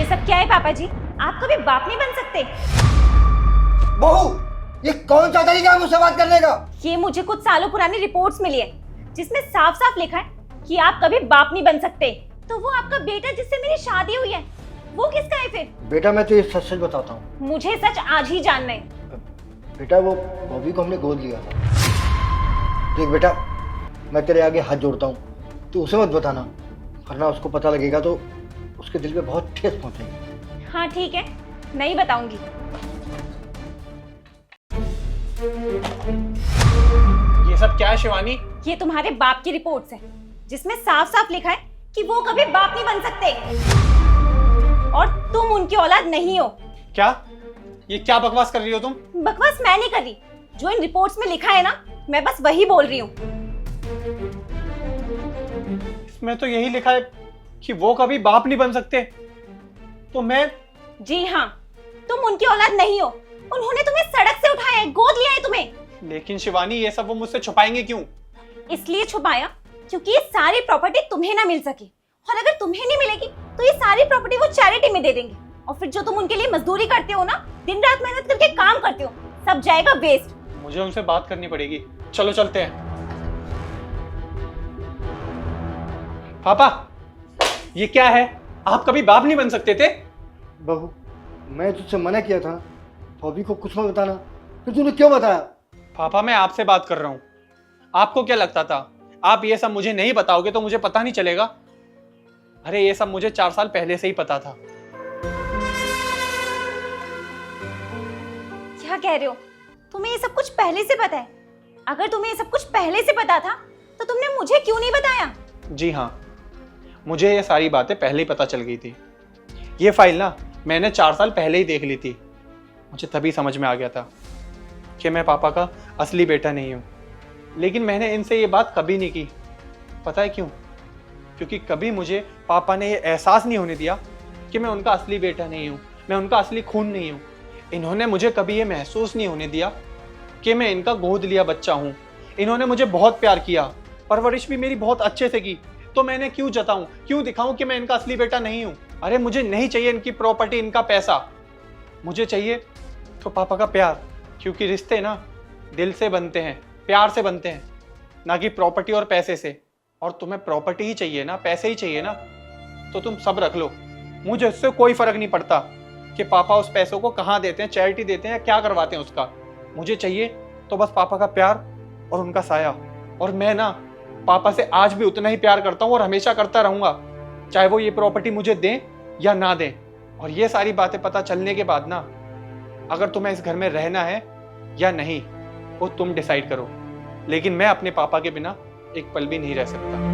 ये सब क्या है पापा जी? आप कभी बाप नहीं बन सकते। बहू, ये कौन सा तरीका है मुझसे बात करने का? ये मुझे कुछ सालों पुरानी रिपोर्ट्स मिली है जिसमें साफ साफ लिखा है कि आप कभी बाप नहीं बन सकते। तो वो आपका बेटा जिससे मेरी शादी हुई है वो किसका है फिर? बेटा मैं तो ये सच सच बताता हूँ। मुझे सच आज ही जानना है। बेटा वो बॉबी को हमने गोद लिया था। देख बेटा, मैं तेरे आगे हाथ जोड़ता हूँ, तू उसे मत बताना, वरना उसको पता लगेगा तो उसके दिल पे बहुत ठेस पहुंचेगी। हाँ ठीक है, नहीं बताऊंगी। ये सब क्या है शिवानी? ये तुम्हारे बाप की रिपोर्ट्स है जिसमें साफ साफ लिखा है कि वो कभी बाप नहीं बन सकते और तुम उनकी औलाद नहीं हो। क्या? ये क्या बकवास कर रही हो तुम? बकवास मैं नहीं कर रही, जो इन रिपोर्ट्स में लिखा है ना, मैं बस वही बोल रही हूँ। इसमें तो यही लिखा है कि वो कभी बाप नहीं बन सकते। तो मैं? जी हाँ, तुम उनकी औलाद नहीं हो। उन्होंने तुम्हें सड़क से उठाया है, गोद लिया है तुम्हें। लेकिन शिवानी, ये सब वो मुझसे छुपाएंगे क्यों? इसलिए छुपाया क्योंकि ये सारी प्रॉपर्टी तुम्हें ना मिल सके, और अगर तुम्हें नहीं मिलेगी तो ये सारी प्रॉपर्टी वो चैरिटी में दे देंगे, और फिर जो तुम उनके लिए मजदूरी करते हो ना, दिन रात मेहनत करके काम करते हो, सब जाएगा वेस्ट। मुझे उनसे बात करनी पड़ेगी। चलो चलते हैं। पापा, ये क्या है? आप कभी बाप नहीं बन सकते थे? बहू, मैं तुझसे मना किया था ना, बॉबी को कुछ मत बताना, फिर तूने क्यों बताया? पापा, मैं आपसे बात कर रहा हूँ। आपको क्या लगता था आप ये सब मुझे नहीं बताओगे तो मुझे पता नहीं चलेगा? अरे ये सब मुझे 4 साल पहले से ही पता था। क्या कह रहे हो? तुम्हें ये सब कुछ पहले से पता है? अगर तुम्हें ये सब कुछ पहले से पता था तो तुमने मुझे क्यों नहीं बताया? जी हाँ, मुझे ये सारी बातें पहले ही पता चल गई थी। ये फाइल ना मैंने 4 साल पहले ही देख ली थी। मुझे तभी समझ में आ गया था कि मैं पापा का असली बेटा नहीं हूँ। लेकिन मैंने इनसे ये बात कभी नहीं की। पता है क्यों? क्योंकि कभी मुझे पापा ने ये एहसास नहीं होने दिया कि मैं उनका असली बेटा नहीं हूँ, मैं उनका असली खून नहीं हूँ। इन्होंने मुझे कभी ये महसूस नहीं होने दिया कि मैं इनका गोद लिया बच्चा हूँ। इन्होंने मुझे बहुत प्यार किया, परवरिश भी मेरी बहुत अच्छे से की। तो मैंने क्यों जताऊं, क्यों दिखाऊं कि मैं इनका असली बेटा नहीं हूं? अरे मुझे नहीं चाहिए इनकी प्रॉपर्टी, इनका पैसा। मुझे चाहिए तो पापा का प्यार, क्योंकि रिश्ते ना दिल से बनते हैं, प्यार से बनते हैं, ना कि प्रॉपर्टी और पैसे से। और तुम्हें प्रॉपर्टी ही चाहिए ना, पैसे ही चाहिए ना, तो तुम सब रख लो। मुझे इससे कोई फर्क नहीं पड़ता कि पापा उस पैसों को कहाँ देते हैं, चैरिटी देते हैं या क्या करवाते हैं उसका। मुझे चाहिए तो बस पापा का प्यार और उनका साया। और मैं ना पापा से आज भी उतना ही प्यार करता हूँ और हमेशा करता रहूंगा, चाहे वो ये प्रॉपर्टी मुझे दें या ना दें। और ये सारी बातें पता चलने के बाद ना, अगर तुम्हें इस घर में रहना है या नहीं वो तुम डिसाइड करो, लेकिन मैं अपने पापा के बिना एक पल भी नहीं रह सकता।